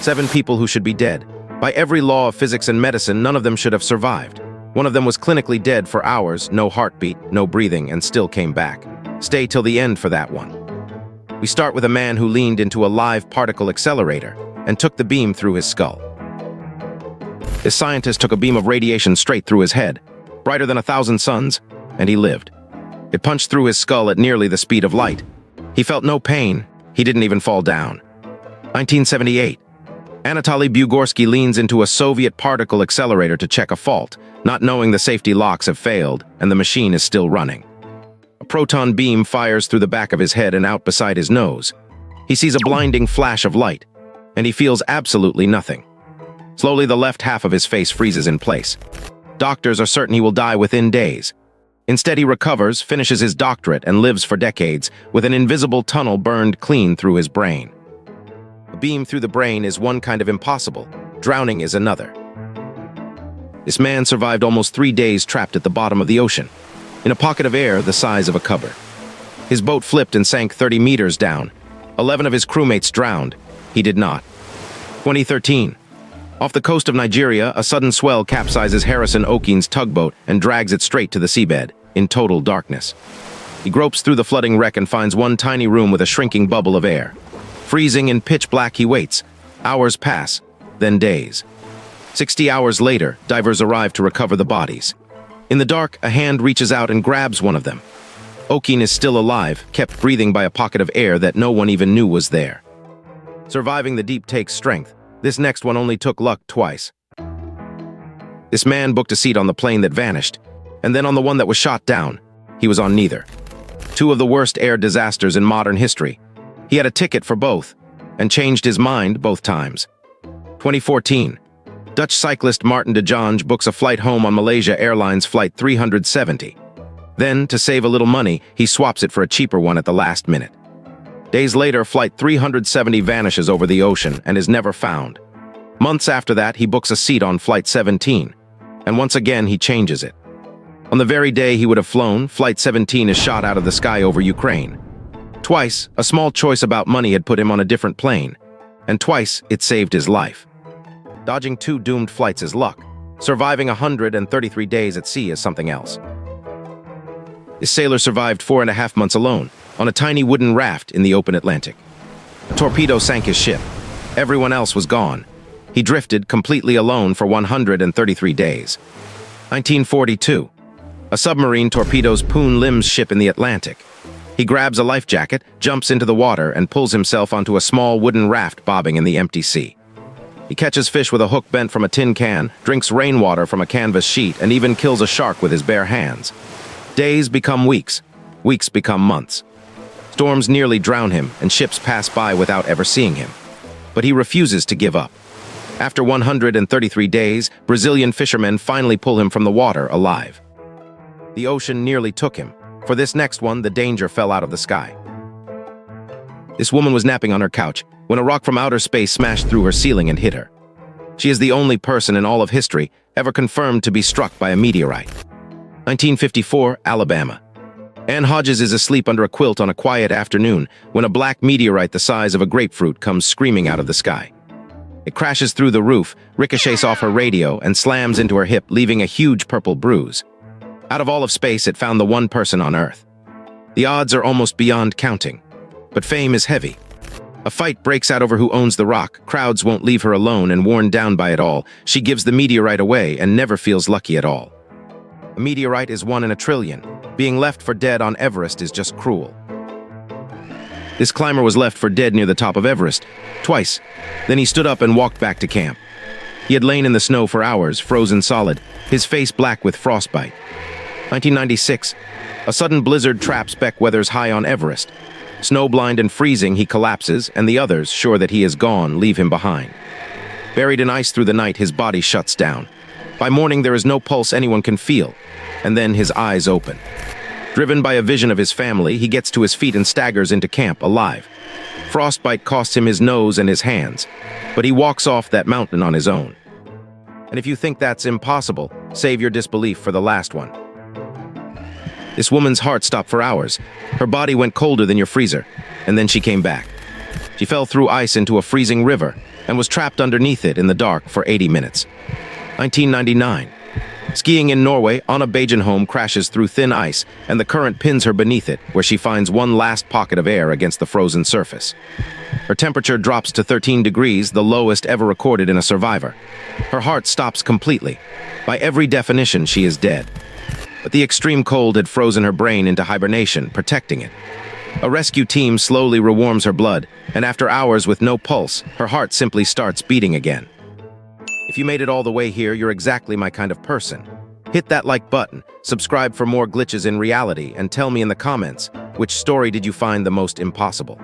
7 people who should be dead. By every law of physics and medicine, none of them should have survived. One of them was clinically dead for hours, no heartbeat, no breathing, and still came back. Stay till the end for that one. We start with a man who leaned into a live particle accelerator and took the beam through his skull. This scientist took a beam of radiation straight through his head, brighter than 1,000 suns, and he lived. It punched through his skull at nearly the speed of light. He felt no pain. He didn't even fall down. 1978. Anatoli Bugorski leans into a Soviet particle accelerator to check a fault, not knowing the safety locks have failed and the machine is still running. A proton beam fires through the back of his head and out beside his nose. He sees a blinding flash of light, and he feels absolutely nothing. Slowly, the left half of his face freezes in place. Doctors are certain he will die within days. Instead, he recovers, finishes his doctorate, and lives for decades with an invisible tunnel burned clean through his brain. A beam through the brain is one kind of impossible. Drowning is another. This man survived almost 3 days trapped at the bottom of the ocean, in a pocket of air the size of a cupboard. His boat flipped and sank 30 meters down. 11 of his crewmates drowned. He did not. 2013. Off the coast of Nigeria, a sudden swell capsizes Harrison Okene's tugboat and drags it straight to the seabed, in total darkness. He gropes through the flooding wreck and finds one tiny room with a shrinking bubble of air. Freezing in pitch black, he waits. Hours pass, then days. 60 hours later, divers arrive to recover the bodies. In the dark, a hand reaches out and grabs one of them. Okene is still alive, kept breathing by a pocket of air that no one even knew was there. Surviving the deep takes strength. This next one only took luck twice. This man booked a seat on the plane that vanished, and then on the one that was shot down. He was on neither. 2 of the worst air disasters in modern history. He had a ticket for both, and changed his mind both times. 2014. Dutch cyclist Martin de Jonge books a flight home on Malaysia Airlines Flight 370. Then, to save a little money, he swaps it for a cheaper one at the last minute. Days later, Flight 370 vanishes over the ocean and is never found. Months after that, he books a seat on Flight 17, and once again he changes it. On the very day he would have flown, Flight 17 is shot out of the sky over Ukraine. Twice, a small choice about money had put him on a different plane, and twice it saved his life. Dodging 2 doomed flights is luck. Surviving 133 days at sea is something else. This sailor survived 4.5 months alone, on a tiny wooden raft in the open Atlantic. A torpedo sank his ship. Everyone else was gone. He drifted completely alone for 133 days. 1942. A submarine torpedoes Poon Lim's ship in the Atlantic. He grabs a life jacket, jumps into the water, and pulls himself onto a small wooden raft bobbing in the empty sea. He catches fish with a hook bent from a tin can, drinks rainwater from a canvas sheet, and even kills a shark with his bare hands. Days become weeks. Weeks become months. Storms nearly drown him, and ships pass by without ever seeing him. But he refuses to give up. After 133 days, Brazilian fishermen finally pull him from the water alive. The ocean nearly took him. For this next one, the danger fell out of the sky. This woman was napping on her couch when a rock from outer space smashed through her ceiling and hit her. She is the only person in all of history ever confirmed to be struck by a meteorite. 1954, Alabama. Ann Hodges is asleep under a quilt on a quiet afternoon when a black meteorite the size of a grapefruit comes screaming out of the sky. It crashes through the roof, ricochets off her radio, and slams into her hip, leaving a huge purple bruise. Out of all of space, it found the one person on Earth. The odds are almost beyond counting, but fame is heavy. A fight breaks out over who owns the rock. Crowds won't leave her alone, and worn down by it all, she gives the meteorite away and never feels lucky at all. A meteorite is 1 in a trillion. Being left for dead on Everest is just cruel. This climber was left for dead near the top of Everest, twice. Then he stood up and walked back to camp. He had lain in the snow for hours, frozen solid, his face black with frostbite. 1996. A sudden blizzard traps Beck weathers high on Everest. Snowblind and freezing, he collapses, and the others, sure that he is gone, leave him behind. Buried in ice through the night, his body shuts down. By morning, there is no pulse anyone can feel, and then his eyes open. Driven by a vision of his family, he gets to his feet and staggers into camp, alive. Frostbite costs him his nose and his hands, but he walks off that mountain on his own. And if you think that's impossible, save your disbelief for the last one. This woman's heart stopped for hours. Her body went colder than your freezer, and then she came back. She fell through ice into a freezing river, and was trapped underneath it in the dark for 80 minutes. 1999. Skiing in Norway, Anna Bågenholm crashes through thin ice, and the current pins her beneath it, where she finds one last pocket of air against the frozen surface. Her temperature drops to 13 degrees, the lowest ever recorded in a survivor. Her heart stops completely. By every definition, she is dead. But the extreme cold had frozen her brain into hibernation, protecting it. A rescue team slowly rewarms her blood, and after hours with no pulse, her heart simply starts beating again. If you made it all the way here, you're exactly my kind of person. Hit that like button, subscribe for more glitches in reality, and tell me in the comments, which story did you find the most impossible?